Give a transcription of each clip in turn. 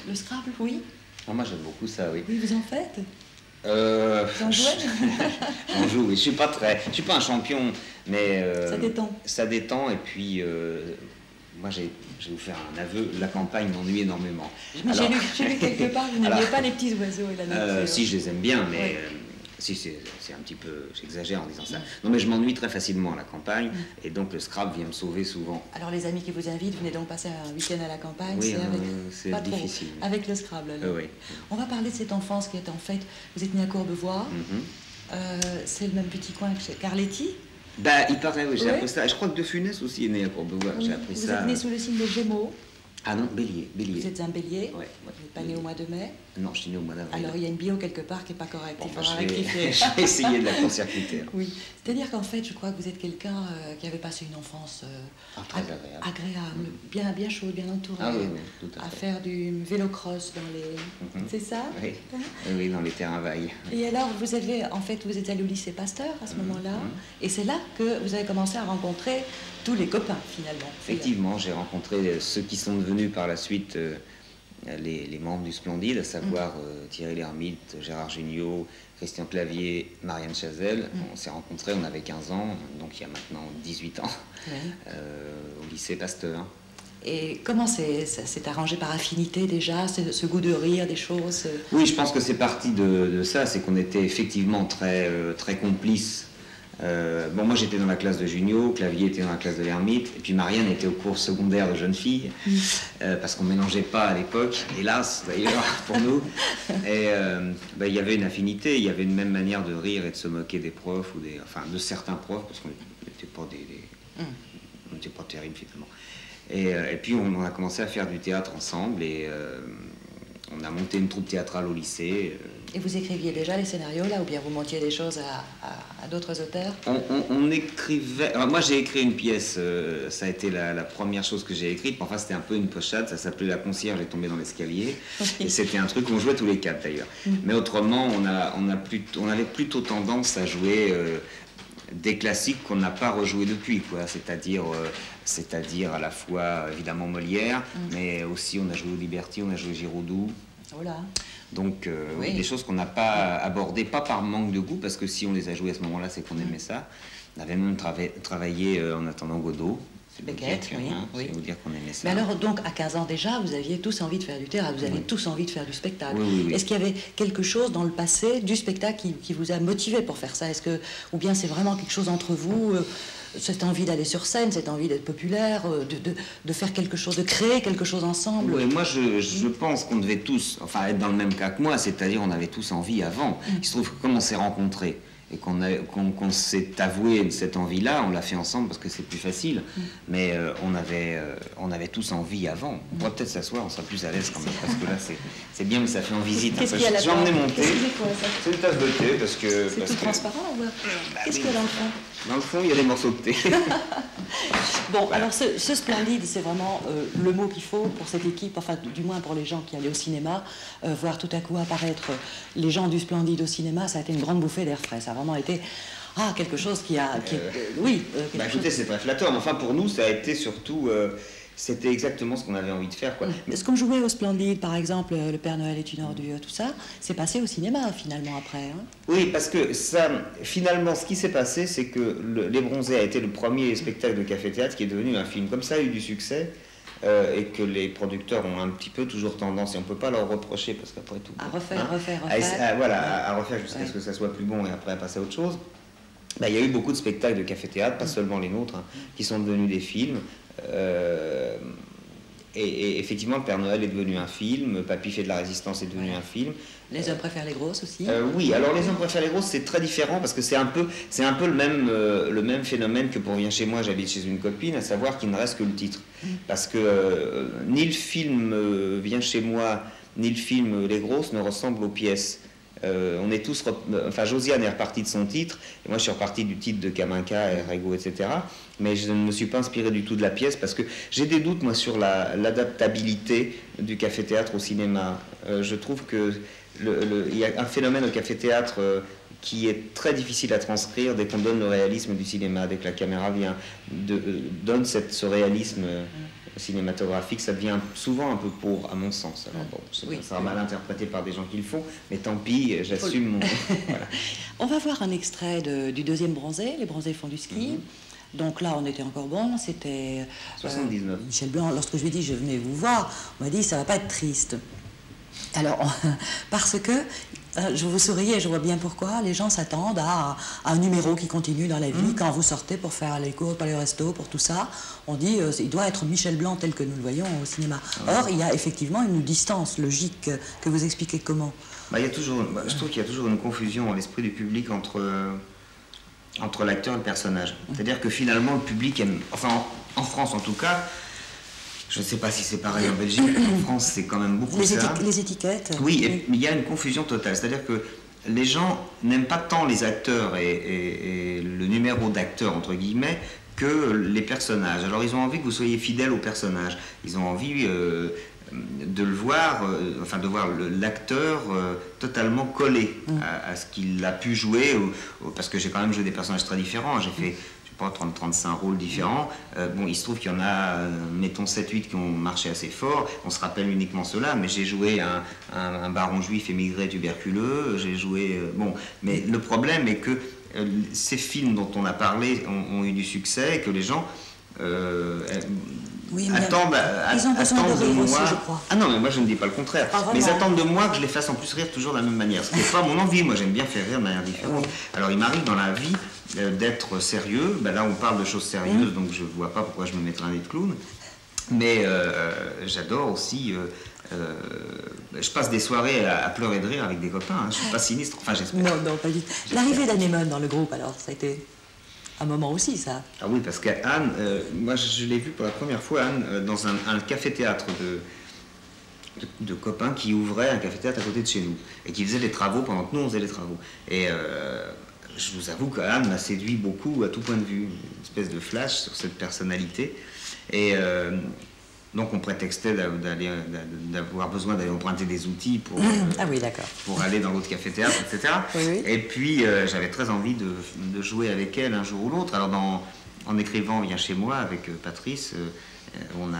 Le Scrabble, oui. Ah, moi, j'aime beaucoup ça, oui. Oui, vous en faites? Vous en jouez? J'en joue, oui. Je suis pas un champion, mais ça détend. Ça détend, et puis moi, je vais vous faire un aveu, la campagne m'ennuie énormément. Mais j'ai lu quelque part, vous n'aimiez pas les petits oiseaux et la nature. Si, je les aime bien, mais oui. Si, c'est un petit peu, j'exagère en disant ça. Non, mais je m'ennuie très facilement à la campagne, et donc le Scrabble vient me sauver souvent. Alors les amis qui vous invitent, venez donc passer un week-end à la campagne, oui, c'est pas difficile. Trop, avec le Scrabble. Oui. On va parler de cette enfance qui est en fait, vous êtes né à Courbevoie, c'est le même petit coin que chez Carletti. Bah, il paraît, oui, j'ai appris ça. Je crois que De Funès aussi est né à Courbevoie, oui, j'ai appris vous ça. Vous êtes né sous le signe des Gémeaux. Ah non, Bélier. Vous êtes un Bélier, ouais. Vous n'êtes pas né au mois de mai. Non, je suis né au mois d'avril. Alors il y a une bio quelque part qui n'est pas correcte, bon, il faudra rectifier. Je vais essayer de la court-circuiter. Oui, c'est-à-dire qu'en fait, je crois que vous êtes quelqu'un qui avait passé une enfance très agréable, bien chaude, bien entourée, oui, tout à fait. À faire du vélo-cross dans les... C'est ça? Oui. Oui, dans les terrains vagues. Et alors, vous êtes allé au lycée Pasteur à ce moment-là, et c'est là que vous avez commencé à rencontrer tous les copains, finalement. Effectivement, j'ai rencontré ceux qui sont devenus par la suite les membres du Splendide, à savoir Thierry Lhermitte, Gérard Jugnot, Christian Clavier, Marianne Chazelle. On s'est rencontrés, on avait 15 ans, donc il y a maintenant 18 ans, au lycée Pasteur. Et comment ça s'est arrangé par affinité déjà, ce goût de rire, des choses? Oui, je pense que c'est parti de ça, c'est qu'on était effectivement très complices. Bon, moi j'étais dans la classe de Jugnot, Clavier était dans la classe de Lhermitte, et puis Marianne était au cours secondaire de jeunes filles, parce qu'on ne mélangeait pas à l'époque, hélas d'ailleurs pour nous. Et il y avait une affinité, il y avait une même manière de rire et de se moquer des profs, de certains profs, parce qu'on n'était pas terribles finalement. Et puis on a commencé à faire du théâtre ensemble, et on a monté une troupe théâtrale au lycée. Et vous écriviez déjà les scénarios là, ou bien vous montiez des choses à d'autres auteurs? On écrivait... Alors, moi j'ai écrit une pièce, ça a été la première chose que j'ai écrite, enfin c'était un peu une pochade, ça s'appelait La concierge est tombée dans l'escalier, et c'était un truc qu'on jouait tous les quatre d'ailleurs. Mais autrement, on avait plutôt tendance à jouer des classiques qu'on n'a pas rejoués depuis, quoi. C'est-à-dire à la fois évidemment Molière, mais aussi on a joué au Liberty, on a joué Giraudoux. Voilà. Donc oui, des choses qu'on n'a pas abordées, pas par manque de goût, parce que si on les a jouées à ce moment-là, c'est qu'on aimait ça. On avait même travaillé En attendant Godot. Beckett, oui. C'est vous dire qu'on aimait ça. Mais alors, donc, à 15 ans déjà, vous aviez tous envie de faire du théâtre, vous aviez tous envie de faire du spectacle. Oui. Est-ce qu'il y avait quelque chose dans le passé du spectacle qui vous a motivé pour faire ça? Ou bien c'est vraiment quelque chose entre vous, cette envie d'aller sur scène, cette envie d'être populaire, de faire quelque chose, de créer quelque chose ensemble? Oui, moi je pense qu'on devait tous, être dans le même cas que moi, c'est-à-dire on avait tous envie avant. Il se trouve que comme on s'est rencontrés, et qu'on s'est avoué cette envie-là, on l'a fait ensemble parce que c'est plus facile, mais on avait tous envie avant. On pourrait peut-être s'asseoir, on sera plus à l'aise quand même, parce que là c'est bien, mais ça fait en visite. Qu'est-ce qu'il y a là-dedans? J'ai emmené mon thé. C'est une tasse de thé, parce que... C'est tout transparent, on voit. Qu'est-ce qu'il y a dans le fond? Dans le fond, il y a des morceaux de thé. Bon, voilà. Alors ce Splendide, c'est vraiment le mot qu'il faut pour cette équipe, enfin du moins pour les gens qui allaient au cinéma, voir tout à coup apparaître les gens du Splendide au cinéma, ça a été une grande bouffée d'air frais. Ça a vraiment été quelque chose qui a... Écoutez, c'est très flatteur, mais enfin pour nous, ça a été surtout... C'était exactement ce qu'on avait envie de faire, quoi. Ce qu'on jouait au Splendide, par exemple, Le Père Noël est une ordure, tout ça, c'est passé au cinéma, finalement, après. Hein. Oui, parce que ça, finalement, ce qui s'est passé, c'est que Les Bronzés a été le premier spectacle de café-théâtre qui est devenu un film. Comme ça a eu du succès, et que les producteurs ont un petit peu toujours tendance, et on ne peut pas leur reprocher, parce qu'après tout... À refaire. À refaire jusqu'à ce que ça soit plus bon, et après à passer à autre chose. Il y a eu beaucoup de spectacles de café-théâtre, pas seulement les nôtres, qui sont devenus des films. Et effectivement, Le Père Noël est devenu un film, Papy fait de la résistance est devenu un film. Les hommes préfèrent les grosses aussi. Oui, alors Les hommes préfèrent les grosses, c'est très différent parce que c'est un peu le même phénomène que pour Viens chez moi, j'habite chez une copine, à savoir qu'il ne reste que le titre. Parce que ni le film Viens chez moi, ni le film Les grosses ne ressemblent aux pièces. On est tous... Josiane est repartie de son titre, et moi je suis reparti du titre de Kaminka, Rego, etc. Mais je ne me suis pas inspiré du tout de la pièce, parce que j'ai des doutes, moi, sur l'adaptabilité du café-théâtre au cinéma. Je trouve qu'il y a un phénomène au café-théâtre qui est très difficile à transcrire dès qu'on donne le réalisme du cinéma, dès que la caméra donne ce réalisme cinématographique, ça devient souvent un peu pauvre, à mon sens. Alors bon, Oui. ça sera mal interprété par des gens qui le font, mais tant pis, j'assume mon... Voilà. On va voir un extrait du deuxième bronzé, Les bronzés font du ski. Donc là, on était encore bon, c'était... 79. Michel Blanc, lorsque je lui ai dit, je venais vous voir, on m'a dit, ça va pas être triste. Alors, parce que, je vous souriez, je vois bien pourquoi, les gens s'attendent à un numéro qui continue dans la vie. Quand vous sortez pour faire les cours, pour les restos, pour tout ça, on dit, il doit être Michel Blanc tel que nous le voyons au cinéma. Or, il y a effectivement une distance logique que vous expliquez comment. Bah, il y a toujours, je trouve qu'il y a toujours une confusion dans l'esprit du public entre l'acteur et le personnage. C'est-à-dire que finalement, le public aime, enfin en France en tout cas, je ne sais pas si c'est pareil en Belgique, en France c'est quand même beaucoup ça. Les étiquettes. Oui, et il y a une confusion totale. C'est-à-dire que les gens n'aiment pas tant les acteurs et le numéro d'acteur, entre guillemets, que les personnages. Alors ils ont envie que vous soyez fidèle aux personnages. Ils ont envie de le voir, enfin de voir l'acteur totalement collé à ce qu'il a pu jouer, parce que j'ai quand même joué des personnages très différents. J'ai fait, je sais pas, 30-35 rôles différents. Bon, il se trouve qu'il y en a, mettons 7-8 qui ont marché assez fort. On se rappelle uniquement cela, mais j'ai joué un baron juif émigré tuberculeux. J'ai joué... bon, mais le problème est que ces films dont on a parlé ont eu du succès et que les gens... Oui, attendent de moi. aussi, je crois. Ah non, mais moi je ne dis pas le contraire. Mais ils attendent de moi que je les fasse en plus rire toujours de la même manière. Ce n'est pas mon envie. Moi j'aime bien faire rire de manière différente. Alors il m'arrive dans la vie d'être sérieux. Ben là on parle de choses sérieuses, donc je ne vois pas pourquoi je me mettrais un nez de clown. Mais j'adore aussi. Je passe des soirées à pleurer de rire avec des copains. Hein. Je ne suis pas sinistre. Enfin j'espère. Non, pas du tout. L'arrivée d'Anémone dans le groupe, alors, ça a été un moment aussi, ça. Ah oui, parce qu'Anne, moi je l'ai vue pour la première fois, Anne, dans un café-théâtre de copains qui ouvrait un café-théâtre à côté de chez nous et qui faisait les travaux pendant que nous on faisait les travaux. Et je vous avoue qu'Anne m'a séduit beaucoup à tout point de vue, une espèce de flash sur cette personnalité. Et donc on prétextait d'avoir besoin d'aller emprunter des outils pour, ah oui, d'accord. pour aller dans l'autre café-théâtre, etc. Oui, oui. Et puis j'avais très envie de jouer avec elle un jour ou l'autre. Alors en écrivant Viens chez moi avec Patrice, on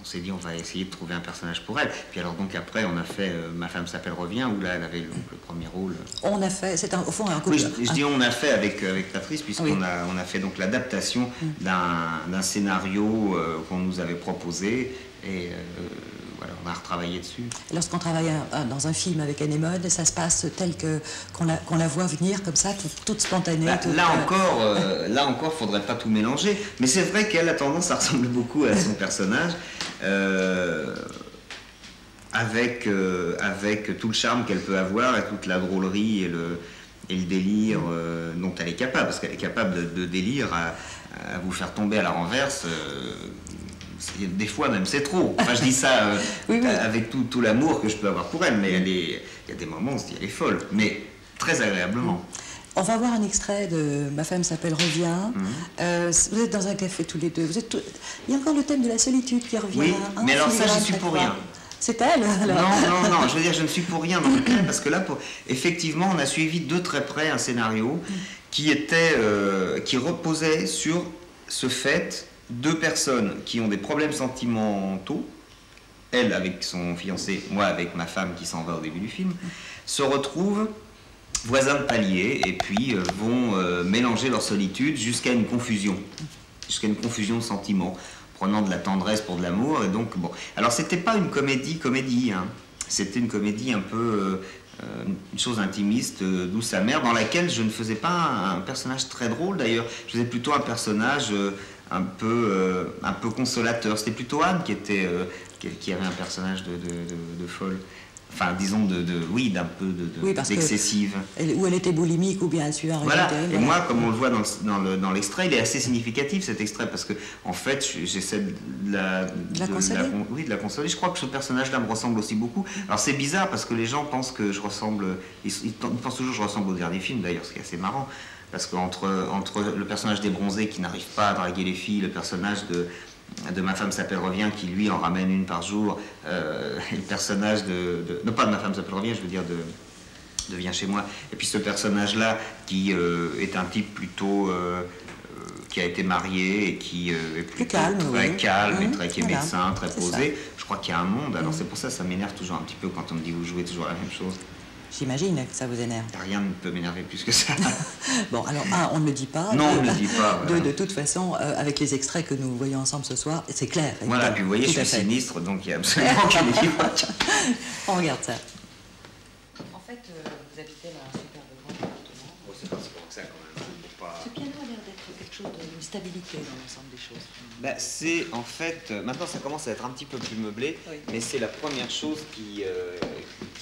s'est dit on va essayer de trouver un personnage pour elle. Puis alors donc après on a fait Ma femme s'appelle Revient, où là elle avait le premier rôle. On a fait, c'est au fond un couple. Oui, je dis on a fait avec Patrice, puisqu'on on a fait donc l'adaptation d'un scénario qu'on nous avait proposé, et voilà, on a retravaillé dessus. Lorsqu'on travaille dans un film avec Anémone, ça se passe tel qu'on la voit venir comme ça, toute spontanée. Bah, là encore, faudrait pas tout mélanger. Mais c'est vrai qu'elle a tendance à ressembler beaucoup à son personnage, avec tout le charme qu'elle peut avoir et toute la drôlerie et le délire dont elle est capable, parce qu'elle est capable de délire à vous faire tomber à la renverse. Des fois même c'est trop. Enfin je dis ça avec tout l'amour que je peux avoir pour elle, mais il y a des moments où on se dit elle est folle, mais très agréablement. On va voir un extrait de Ma femme s'appelle Revient. Vous êtes dans un café tous les deux. Il y a encore le thème de la solitude qui revient. Oui, mais alors ça j'y suis pour rien. C'est elle alors. Non, je veux dire je ne suis pour rien dans le thème, parce que là effectivement on a suivi de très près un scénario qui reposait sur ce fait. Deux personnes qui ont des problèmes sentimentaux, elle avec son fiancé, moi avec ma femme qui s'en va au début du film, se retrouvent voisins de palier et puis vont mélanger leur solitude jusqu'à une confusion de sentiments, prenant de la tendresse pour de l'amour. Et donc bon, alors c'était pas une comédie, hein. C'était une comédie un peu une chose intimiste, douce amère, dans laquelle je ne faisais pas un personnage très drôle d'ailleurs, je faisais plutôt un personnage un peu consolateur. C'était plutôt Anne qui avait un personnage de folle. Enfin, disons, d'un peu d'excessive. Ou elle était boulimique, ou bien elle suivait un régime terrible. Et moi, comme on le voit dans l'extrait, il est assez significatif cet extrait, parce que, en fait, j'essaie de la consoler. Je crois que ce personnage-là me ressemble aussi beaucoup. Alors, c'est bizarre, parce que les gens pensent que je ressemble. Ils pensent toujours que je ressemble au dernier film, d'ailleurs, ce qui est assez marrant. Parce qu'entre le personnage des bronzés qui n'arrive pas à draguer les filles, le personnage de Ma femme s'appelle Revient qui lui en ramène une par jour, et le personnage non pas de Ma femme s'appelle Revient, je veux dire de Viens chez moi, et puis ce personnage là qui est un type plutôt qui a été marié et qui est plus calme, très calme et qui est voilà. médecin, très posé. Je crois qu'il y a un monde. Alors c'est pour ça que ça m'énerve toujours un petit peu quand on me dit vous jouez toujours la même chose. J'imagine que ça vous énerve. Rien ne peut m'énerver plus que ça. Bon, alors, on ne le dit pas. Non, on ne le dit pas. Voilà. De toute façon, avec les extraits que nous voyons ensemble ce soir, c'est clair. Voilà, puis vous voyez, je suis sinistre, donc il y a absolument aucun équilibre. On regarde ça. En fait, vous habitez dans un superbe grand appartement. Bon, c'est pas si grand que ça, quand même. Ce piano a l'air d'être quelque chose d'une stabilité dans l'ensemble des choses. Ben, c'est en fait, maintenant ça commence à être un petit peu plus meublé, oui. Mais c'est la première chose qui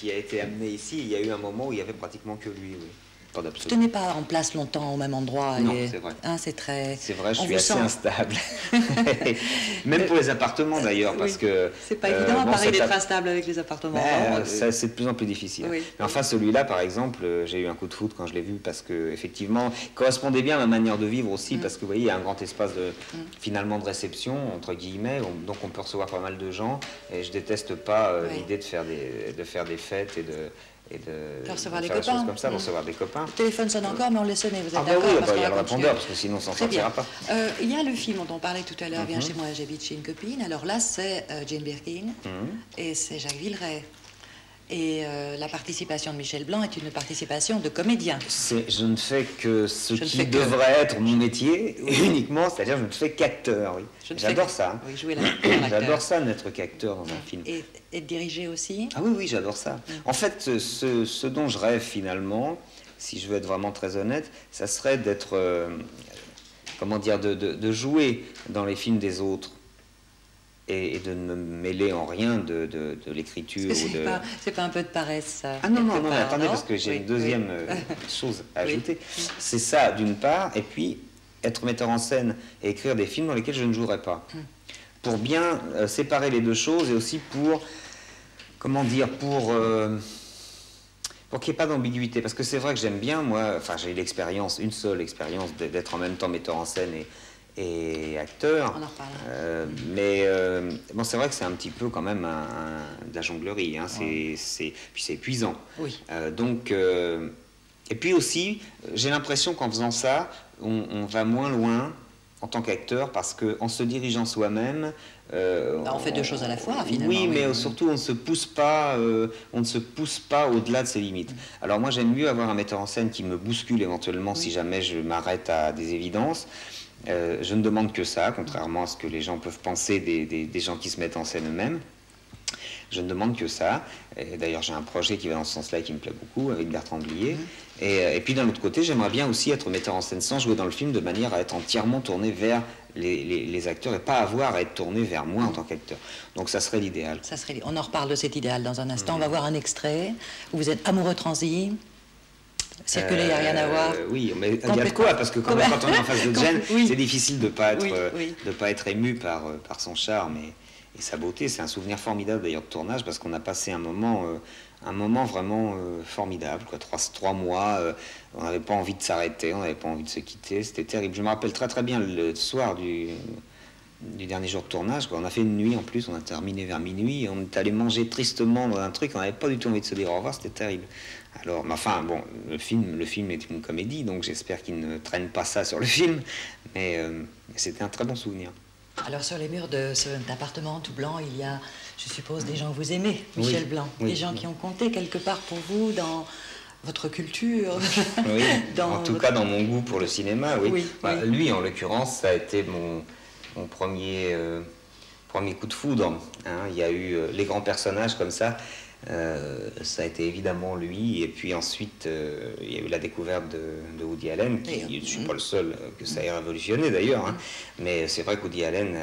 a été amenée ici. Il y a eu un moment où il y avait pratiquement que lui, oui. Vous ne tenez pas en place longtemps au même endroit. Non, c'est vrai. Hein, c'est très... C'est vrai, je suis assez instable. Même pour les appartements d'ailleurs, parce que... C'est pas évident, pareil, d'être instable avec les appartements. C'est de plus en plus difficile. Oui. Mais enfin, celui-là, par exemple, j'ai eu un coup de foudre quand je l'ai vu, parce que effectivement, il correspondait bien à ma manière de vivre aussi, parce que vous voyez, il y a un grand espace finalement de réception, entre guillemets, donc on peut recevoir pas mal de gens, et je déteste pas l'idée de faire des fêtes et de recevoir des copains. Comme ça, recevoir des copains. Le téléphone sonne encore, mais on le laisse sonner, vous êtes d'accord? Oui, il y a le répondeur, parce que sinon on s'en sortira pas. Il y a le film dont on parlait tout à l'heure, Viens chez moi, j'habite chez une copine. Alors là, c'est Jane Birkin et c'est Jacques Villeray. Et la participation de Michel Blanc est une participation de comédien. Je ne fais que ce qui devrait être mon métier, uniquement, c'est-à-dire je ne fais qu'acteur, oui. J'adore ça. Oui, jouer j'adore ça, n'être qu'acteur dans un film. Et diriger aussi? Ah oui, j'adore ça. En fait, ce dont je rêve finalement, si je veux être vraiment très honnête, ça serait d'être, comment dire, de jouer dans les films des autres. Et de ne me mêler en rien de l'écriture. C'est pas un peu de paresse, ça? Ah non, mais attendez, parce que j'ai une deuxième chose à ajouter. C'est ça, d'une part, et puis être metteur en scène et écrire des films dans lesquels je ne jouerai pas. Pour bien séparer les deux choses, et aussi pour, comment dire, pour qu'il n'y ait pas d'ambiguïté. Parce que c'est vrai que j'aime bien, moi, enfin j'ai eu l'expérience, une seule expérience d'être en même temps metteur en scène et acteur. On en reparle. Mais bon, c'est vrai que c'est un petit peu quand même de la jonglerie. Hein. Puis c'est épuisant. Oui. Et puis aussi, j'ai l'impression qu'en faisant ça, on va moins loin en tant qu'acteur, parce qu'en se dirigeant soi-même... on fait deux choses à la fois, finalement. Oui, mais surtout, on ne se pousse pas au-delà de ses limites. Alors moi, j'aime mieux avoir un metteur en scène qui me bouscule éventuellement si jamais je m'arrête à des évidences. Je ne demande que ça, contrairement à ce que les gens peuvent penser des gens qui se mettent en scène eux-mêmes. Je ne demande que ça. D'ailleurs, j'ai un projet qui va dans ce sens-là et qui me plaît beaucoup, avec Bertrand Blier. Et puis, d'un autre côté, j'aimerais bien aussi être metteur en scène sans jouer dans le film, de manière à être entièrement tourné vers les acteurs et pas avoir à être tourné vers moi en tant qu'acteur. Donc, ça serait l'idéal. On en reparle de cet idéal dans un instant. On va voir un extrait où vous êtes amoureux transi. Circuler, il n'y a rien à voir. Oui, mais il y a de quoi, parce que quand on est en face de Jane, c'est difficile de ne pas être ému par son charme et sa beauté. C'est un souvenir formidable d'ailleurs de tournage, parce qu'on a passé un moment vraiment formidable, quoi. 3 mois, on n'avait pas envie de s'arrêter, on n'avait pas envie de se quitter, c'était terrible. Je me rappelle très très bien le soir du dernier jour de tournage, quoi. On a fait une nuit en plus, on a terminé vers minuit, et on est allé manger tristement dans un truc, on n'avait pas du tout envie de se dire au revoir, c'était terrible. Alors, enfin, bon, le film est une comédie, donc j'espère qu'il ne traîne pas ça sur le film, mais c'était un très bon souvenir. Alors, sur les murs de cet appartement tout blanc, il y a, je suppose, des gens que vous aimez, Michel Blanc, des gens qui ont compté quelque part pour vous dans votre culture. Oui, en tout cas dans mon goût pour le cinéma, oui. Lui, en l'occurrence, ça a été mon premier coup de foudre. Hein. Il y a eu les grands personnages comme ça. Ça a été évidemment lui, et puis ensuite il y a eu la découverte de Woody Allen, je ne suis pas le seul que ça ait révolutionné d'ailleurs, hein. Mais c'est vrai que Woody Allen,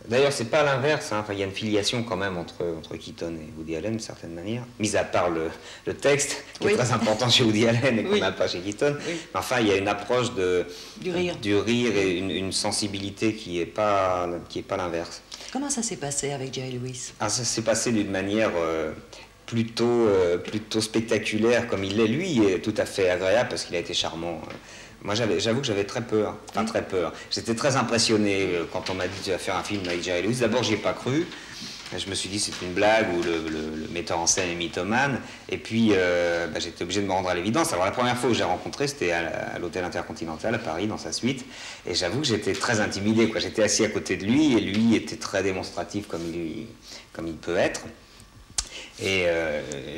d'ailleurs c'est pas l'inverse, hein. Enfin, il y a une filiation quand même entre Keaton et Woody Allen d'une certaine manière, mis à part le texte qui est très important chez Woody Allen et qu'on n'a pas chez Keaton, mais enfin il y a une approche du rire et une sensibilité qui est pas l'inverse. Comment ça s'est passé avec Jerry Lewis? Ça s'est passé d'une manière plutôt spectaculaire, comme il l'est lui, et tout à fait agréable, parce qu'il a été charmant. Moi, j'avoue que j'avais très peur, très peur. J'étais très impressionné quand on m'a dit tu vas faire un film avec Jerry Lewis. D'abord, j'y ai pas cru, Je me suis dit c'est une blague ou le metteur en scène est mythomane. Et puis j'étais obligé de me rendre à l'évidence. Alors la première fois où j'ai rencontré, c'était à l'hôtel Intercontinental à Paris, dans sa suite. Et j'avoue que j'étais très intimidé, quoi. J'étais assis à côté de lui et lui était très démonstratif comme il peut être. Et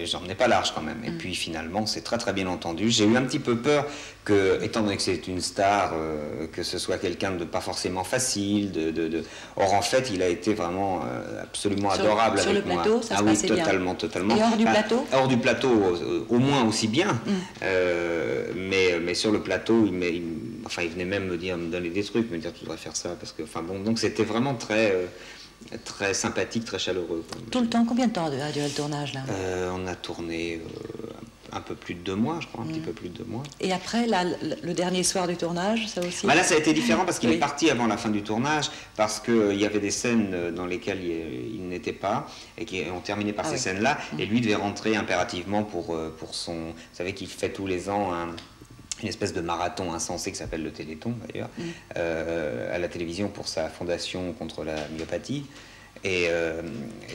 j'en menais pas large quand même. Et puis finalement, c'est très très bien entendu. J'ai eu un petit peu peur que, étant donné que c'est une star, que ce soit quelqu'un de pas forcément facile. Or en fait, il a été vraiment absolument adorable avec moi. Sur le plateau, ça se passait bien. Totalement. Et hors du plateau? Hors du plateau, au moins aussi bien. Mais sur le plateau, il venait même me donner des trucs, me dire tu devrais faire ça, parce que, donc c'était vraiment très sympathique, très chaleureux. Tout le temps, combien de temps a duré le tournage là? On a tourné un peu plus de 2 mois, je crois, un petit peu plus de 2 mois. Et après, là, le dernier soir du tournage, ça aussi? Là, ça a été différent parce qu'il est parti avant la fin du tournage, parce qu'il y avait des scènes dans lesquelles il n'était pas, et qui ont terminé par ces scènes-là, et lui devait rentrer impérativement pour son... Vous savez qu'il fait tous les ans une espèce de marathon insensé qui s'appelle le Téléthon d'ailleurs, à la télévision pour sa fondation contre la myopathie. Et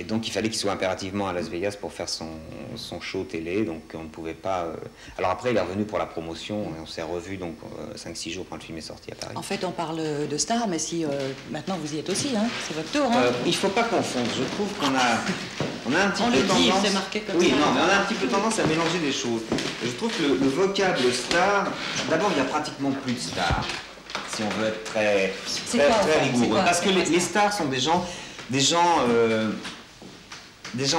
donc il fallait qu'il soit impérativement à Las Vegas pour faire son show télé, donc on ne pouvait pas... Alors après il est revenu pour la promotion, et on s'est revu donc 5-6 jours quand le film est sorti à Paris. En fait on parle de stars, mais si maintenant vous y êtes aussi, hein, c'est votre tour. Il ne faut pas confondre, je trouve qu'on a un petit peu tendance... c'est marqué comme oui, ça. Non, mais on a un petit peu tendance à mélanger des choses. Je trouve que le vocable star, d'abord il n'y a pratiquement plus de stars, si on veut être très rigoureux. Parce que les stars sont des gens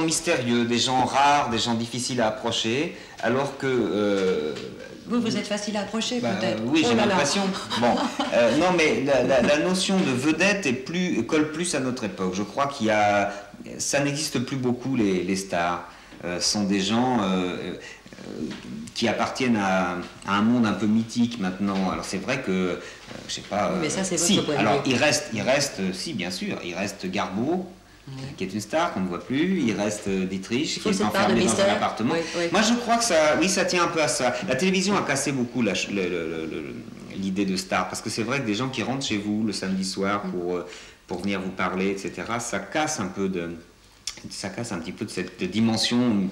mystérieux, des gens rares, des gens difficiles à approcher, alors que... Vous êtes facile à approcher peut-être. Oui, j'ai l'impression. Bon, non, mais la notion de vedette colle plus à notre époque. Je crois ça n'existe plus beaucoup, les stars. Sont des gens qui appartiennent à un monde un peu mythique maintenant. Alors c'est vrai que, je sais pas... mais ça c'est votre point de vue. Alors il reste, si bien sûr, il reste Garbeau, qui est une star qu'on ne voit plus, il reste Dietrich, qui est enfermé dans un appartement. Moi je crois que ça tient un peu à ça. La télévision a cassé beaucoup l'idée de star, parce que c'est vrai que des gens qui rentrent chez vous le samedi soir pour venir vous parler, etc., ça casse un petit peu de cette dimension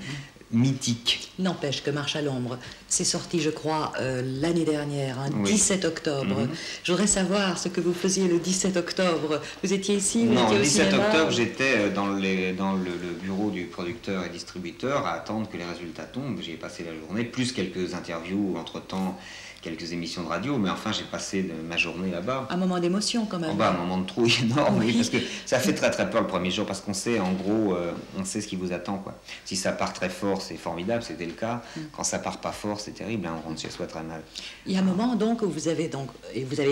mythique. N'empêche que Marche à l'ombre, c'est sorti, je crois, l'année dernière, 17 octobre. Je voudrais savoir ce que vous faisiez le 17 octobre. Vous étiez ici, vous étiez au cinéma? Le 17 octobre, j'étais dans le bureau du producteur et distributeur à attendre que les résultats tombent. J'y ai passé la journée, plus quelques interviews, entre-temps, quelques émissions de radio, mais enfin j'ai passé ma journée là-bas. Un moment d'émotion quand même. Un moment de trouille énorme, oui, parce que ça fait très très peur le premier jour, parce qu'on sait en gros, on sait ce qui vous attend, quoi. Si ça part très fort, c'est formidable, c'était le cas. Quand ça part pas fort, c'est terrible, on rentre chez soi très mal. Il y a un moment donc où vous avez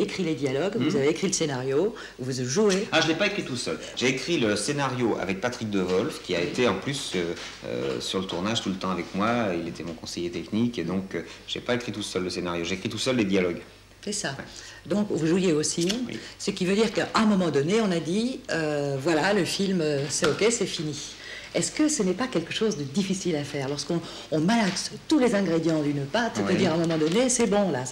écrit les dialogues, vous avez écrit le scénario, vous jouez. Je l'ai pas écrit tout seul. J'ai écrit le scénario avec Patrick Devolf, qui a été en plus sur le tournage tout le temps avec moi. Il était mon conseiller technique, et donc j'ai pas écrit tout seul le scénario. J'ai écrit tout seul les dialogues. C'est ça. Donc vous jouiez aussi, ce qui veut dire qu'à un moment donné, on a dit, voilà, le film, c'est ok, c'est fini. Est-ce que ce n'est pas quelque chose de difficile à faire lorsqu'on malaxe tous les ingrédients d'une pâte, c'est-à-dire à un moment donné, c'est bon, là,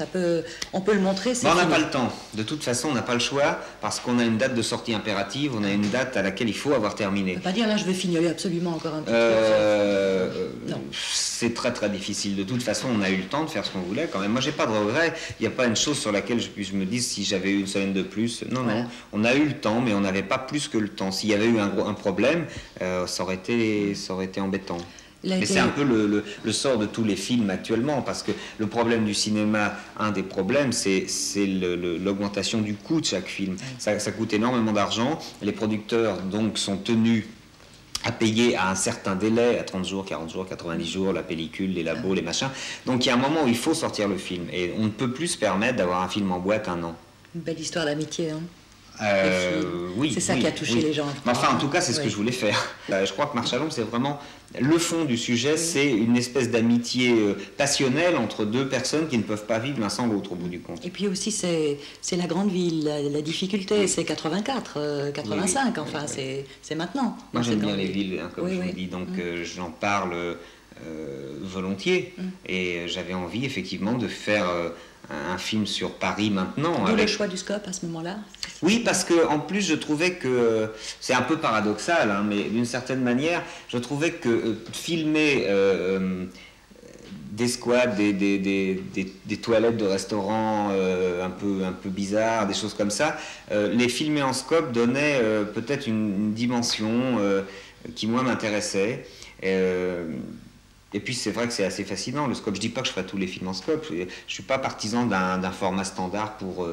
on peut le montrer, c'est on n'a pas le temps. De toute façon, on n'a pas le choix, parce qu'on a une date de sortie impérative, on a une date à laquelle il faut avoir terminé. On ne peut pas dire, là, je veux fignoler absolument encore un petit peu. Non. C'est très très difficile. De toute façon, on a eu le temps de faire ce qu'on voulait quand même. Moi, j'ai pas de regrets. Il n'y a pas une chose sur laquelle je me dise si j'avais eu une semaine de plus. Non, non. On a eu le temps, mais on n'avait pas plus que le temps. S'il y avait eu un problème, ça aurait été embêtant. Mais c'est un peu le sort de tous les films actuellement, parce que le problème du cinéma, un des problèmes, c'est l'augmentation du coût de chaque film. Ça coûte énormément d'argent. Les producteurs, donc, sont tenus à payer à un certain délai, à 30 jours, 40 jours, 90 jours, la pellicule, les labos, les machins. Donc il y a un moment où il faut sortir le film. Et on ne peut plus se permettre d'avoir un film en boîte 1 an. Une belle histoire d'amitié, hein. Oui, c'est ça qui a touché les gens. Mais enfin, en tout cas, c'est ce que je voulais faire. Je crois que Marche à l'ombre, c'est vraiment le fond du sujet. C'est une espèce d'amitié passionnelle entre deux personnes qui ne peuvent pas vivre l'un sans l'autre au bout du compte. Et puis aussi, c'est la grande ville, la difficulté. C'est 84, 85, enfin, c'est maintenant. Moi, j'aime bien les villes, hein, comme je vous dis, donc j'en parle volontiers. Et j'avais envie, effectivement, de faire un film sur Paris maintenant. D'où le choix du scope à ce moment-là, c'est Oui, parce que en plus je trouvais que c'est un peu paradoxal, hein, mais d'une certaine manière, je trouvais que filmer des squats, des toilettes de restaurants un peu bizarres, des choses comme ça, les filmer en scope donnait peut-être une dimension qui moi m'intéressait. Et puis c'est vrai que c'est assez fascinant le scope. Je dis pas que je ferai tous les films en scope. Je suis pas partisan d'un format standard pour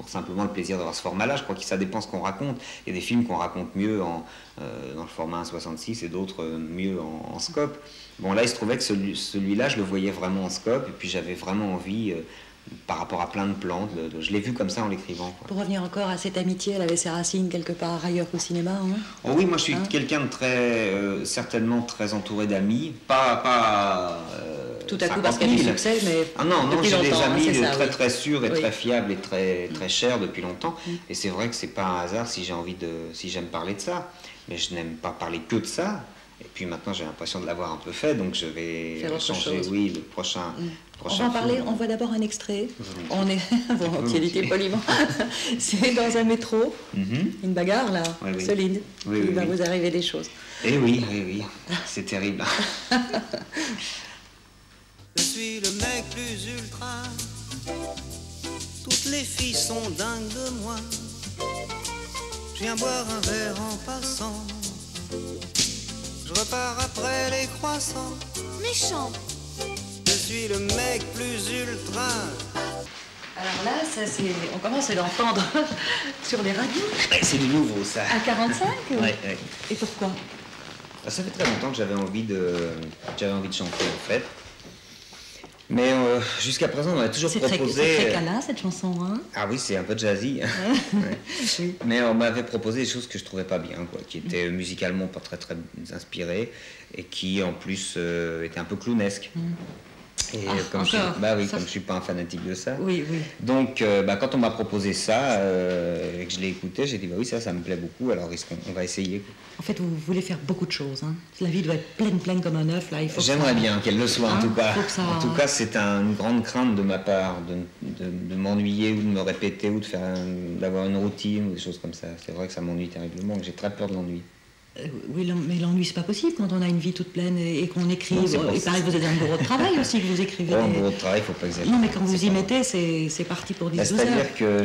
simplement le plaisir d'avoir ce format-là. Je crois que ça dépend ce qu'on raconte. Il y a des films qu'on raconte mieux dans le format 1,66 et d'autres mieux en scope. Bon là il se trouvait que celui-là je le voyais vraiment en scope et puis j'avais vraiment envie par rapport à plein de plans, je l'ai vu comme ça en l'écrivant. Pour revenir encore à cette amitié, elle avait ses racines quelque part ailleurs qu'au cinéma. Hein, oh oui, moi je suis quelqu'un de très, certainement très entouré d'amis, pas tout à coup parce qu'il y a du succès, mais ah non, j'ai des amis très très sûrs et oui. très fiables et très chers depuis longtemps. Et c'est vrai que c'est pas un hasard si j'aime parler de ça, mais je n'aime pas parler que de ça. Et puis maintenant j'ai l'impression de l'avoir un peu fait, donc je vais changer. Oui, le prochain. On va en parler, on voit d'abord un extrait. On est, volontiers dit poliment, c'est dans un métro, une bagarre là, oui. solide, il va vous arriver des choses. Eh oui, c'est terrible. Je suis le mec plus ultra, toutes les filles sont dingues de moi. Je viens boire un verre en passant, je repars après les croissants. Méchant. Je suis le mec plus ultra. Alors là, on commence à l'entendre sur les radios. C'est du nouveau ça. À 45 ouais. Et pourquoi? Ça fait très longtemps que j'avais envie de chanter en fait. Mais jusqu'à présent, on m'avait toujours proposé... C'est très câlin cette chanson, hein? Ah oui, c'est un peu jazzy. Ouais. Oui. Mais on m'avait proposé des choses que je trouvais pas bien, quoi, qui étaient musicalement pas très très inspirées et qui en plus étaient un peu clownesques. Et comme je suis pas un fanatique de ça. Oui. Donc quand on m'a proposé ça et que je l'ai écouté, j'ai dit oui ça me plaît beaucoup, alors on va essayer. En fait, vous voulez faire beaucoup de choses. Hein. La vie doit être pleine comme un œuf là. J'aimerais bien qu'elle le soit en tout cas. En tout cas, c'est une grande crainte de ma part de m'ennuyer ou de me répéter ou d'avoir une routine ou des choses comme ça. C'est vrai que ça m'ennuie terriblement, que j'ai très peur de l'ennui. Oui, mais l'ennui, c'est pas possible quand on a une vie toute pleine et qu'on écrit. Il paraît que vous êtes un bureau de travail aussi, que vous écrivez. Un bureau de travail, il ne faut pas exagérer. Non, mais quand vous y mettez, c'est parti pour 10-12 heures. C'est-à-dire que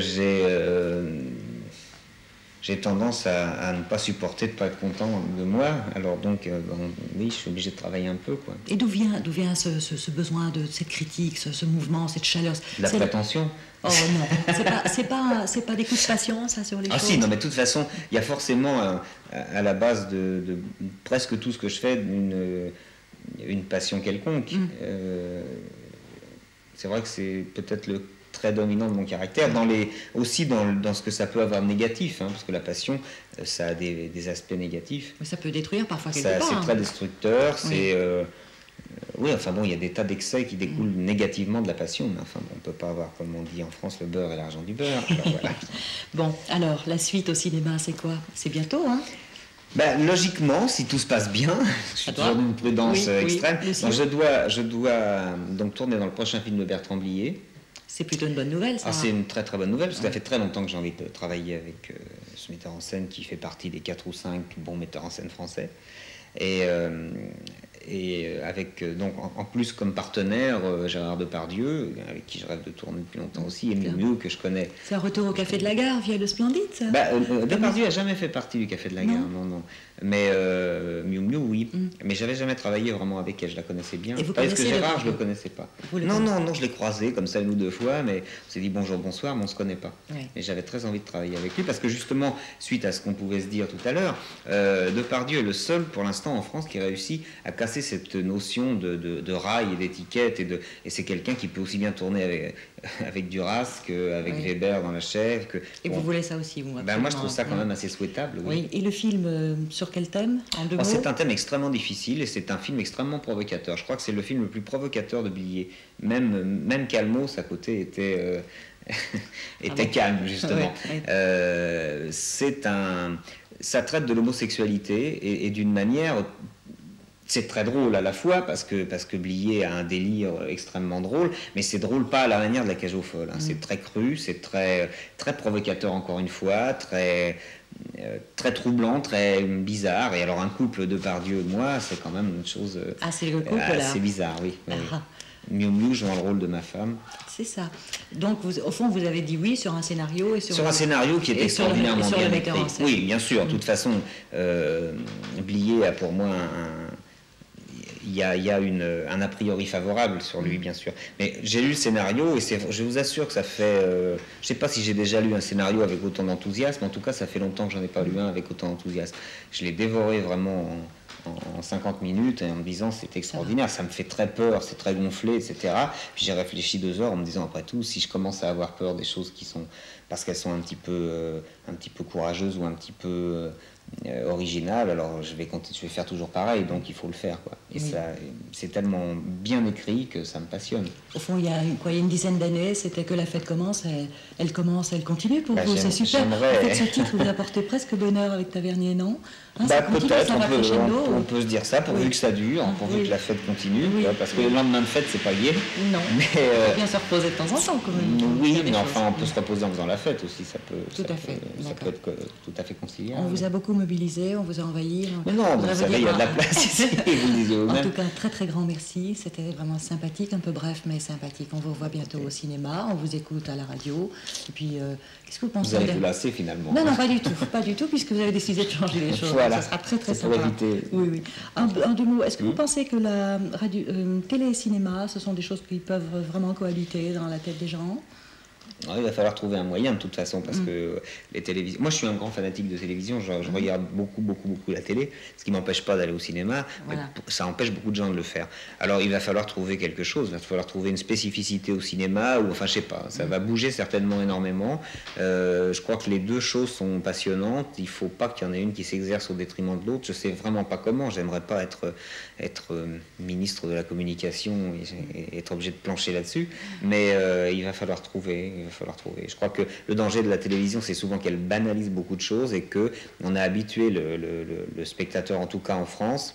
j'ai tendance à ne pas supporter de ne pas être content de moi. Alors donc, oui, je suis obligé de travailler un peu, quoi. Et d'où vient ce besoin de cette critique, ce mouvement, cette chaleur? De la prétention. Oh non, c'est pas des coups de passion, ça, sur les choses. Ah si, non, mais de toute façon, il y a forcément à la base de presque tout ce que je fais une passion quelconque. C'est vrai que c'est peut-être le trait dominant de mon caractère, aussi dans ce que ça peut avoir de négatif, hein, parce que la passion, ça a des aspects négatifs. Mais ça peut détruire parfois quelque part. C'est très destructeur, oui, enfin bon, il y a des tas d'excès qui découlent négativement de la passion, mais enfin bon, on ne peut pas avoir, comme on dit en France, le beurre et l'argent du beurre. Enfin, voilà. Bon, alors, la suite au cinéma, c'est quoi? C'est bientôt, hein? Logiquement, si tout se passe bien, je suis toujours d'une prudence extrême, donc je dois donc tourner dans le prochain film de Bertrand Blier. C'est plutôt une bonne nouvelle, ça. C'est une très très bonne nouvelle, parce que ça fait très longtemps que j'ai envie de travailler avec ce metteur en scène qui fait partie des 4 ou 5 bons metteurs en scène français. Et avec donc en plus comme partenaire Gérard Depardieu, avec qui je rêve de tourner depuis longtemps aussi, et Miu Miu que je connais. C'est un retour au Café de la Gare via le Splendide, ça? Depardieu n'a jamais fait partie du Café de la Gare, non. Mais Miu Miu, oui. Mais j'avais jamais travaillé vraiment avec elle, je la connaissais bien. Et vous parce que connaissiez Gérard, je le connaissais pas. Non, je l'ai croisé comme ça une ou deux fois, mais on s'est dit bonjour, bonsoir, mais on se connaît pas. Et j'avais très envie de travailler avec lui parce que justement, suite à ce qu'on pouvait se dire tout à l'heure, Depardieu est le seul pour l'instant en France qui réussit à casser cette notion de rail et d'étiquette, et c'est quelqu'un qui peut aussi bien tourner avec Duras qu'avec Weber dans La Chèvre. Et vous voulez ça aussi, vous? Moi, je trouve ça quand même assez souhaitable. Oui. Et le film, sur quel thème, en 2 mots? C'est un thème extrêmement difficile et c'est un film extrêmement provocateur. Je crois que c'est le film le plus provocateur de Blier. Même Calmos à côté était calme, justement. Ça traite de l'homosexualité et d'une manière c'est très drôle à la fois parce que Blier a un délire extrêmement drôle, mais c'est drôle pas à la manière de La Cage aux Folles. Hein. C'est très cru, c'est très provocateur encore une fois, très troublant, très bizarre. Et alors un couple Depardieu et moi, c'est quand même une chose c'est le couple, assez bizarre, oui. Miu Miu jouant le rôle de ma femme. C'est ça. Donc, au fond, vous avez dit oui sur un scénario et sur un scénario qui est extraordinairement bien écrit. Oui, bien sûr. De toute façon, Blier a pour moi il y a un a priori favorable sur lui, bien sûr. Mais j'ai lu le scénario et je vous assure que ça fait... je ne sais pas si j'ai déjà lu un scénario avec autant d'enthousiasme. En tout cas, ça fait longtemps que j'en ai pas lu un avec autant d'enthousiasme. Je l'ai dévoré vraiment en 50 minutes et en me disant c'est extraordinaire, ça me fait très peur, c'est très gonflé, etc. Puis j'ai réfléchi 2 heures en me disant après tout, si je commence à avoir peur des choses qui sont... parce qu'elles sont un petit peu courageuses ou un petit peu... original, alors je vais faire toujours pareil, donc il faut le faire, quoi. Et ça, c'est tellement bien écrit que ça me passionne. Au fond, il y a une dizaine d'années, c'était que la fête commence, elle continue pour vous, c'est super. En fait, ce titre vous apportait presque bonheur avec Tavernier, non? Peut-être, on peut se dire ça, pourvu que ça dure, pourvu que la fête continue, parce que le lendemain de fête, c'est pas gai. Non, mais il faut bien se reposer de temps en temps, quand même. Oui, mais enfin, on peut se reposer en faisant la fête aussi, ça peut être tout à fait conciliable. On vous a beaucoup mobilisé, on vous a envahi. Mais non, vous savez, il y a de la place ici, vous le disiez vous-même. En tout cas, un très très grand merci, c'était vraiment sympathique, un peu bref, mais sympathique. On vous revoit bientôt au cinéma, on vous écoute à la radio, et puis, qu'est-ce que vous pensez? Vous allez vous lasser, finalement. Non, pas du tout, puisque vous avez décidé de changer les choses. Voilà. Ça sera très très sympa. Pour éviter... Oui. En 2 mots, est-ce que vous pensez que la radio, télé et cinéma, ce sont des choses qui peuvent vraiment cohabiter dans la tête des gens? Il va falloir trouver un moyen de toute façon parce que les télévisions... Moi je suis un grand fanatique de télévision, je regarde beaucoup la télé, ce qui ne m'empêche pas d'aller au cinéma, mais ça empêche beaucoup de gens de le faire. Alors il va falloir trouver quelque chose, il va falloir trouver une spécificité au cinéma, ou enfin je sais pas, ça va bouger certainement énormément. Je crois que les 2 choses sont passionnantes, il ne faut pas qu'il y en ait une qui s'exerce au détriment de l'autre, je ne sais vraiment pas comment, j'aimerais pas être ministre de la communication et être obligé de plancher là-dessus, mais il va falloir trouver. Je crois que le danger de la télévision, c'est souvent qu'elle banalise beaucoup de choses et qu'on a habitué le spectateur, en tout cas en France,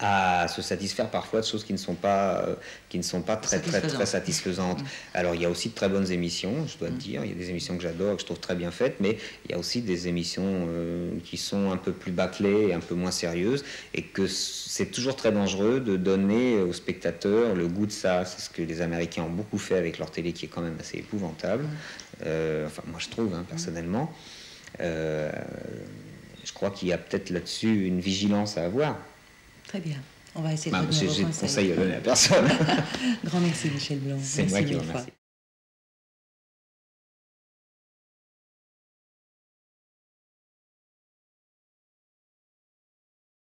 à se satisfaire parfois de choses qui ne sont pas très satisfaisantes. Alors il y a aussi de très bonnes émissions, je dois te dire, il y a des émissions que j'adore, que je trouve très bien faites, mais il y a aussi des émissions qui sont un peu plus bâclées et un peu moins sérieuses, et que c'est toujours très dangereux de donner aux spectateurs le goût de ça. C'est ce que les Américains ont beaucoup fait avec leur télé, qui est quand même assez épouvantable. Enfin moi je trouve, personnellement. Je crois qu'il y a peut-être là-dessus une vigilance à avoir. Très bien. On va essayer de donner vos conseils. J'ai de conseils à donner à personne. Grand merci, Michel Blanc. C'est moi qui vous remercie.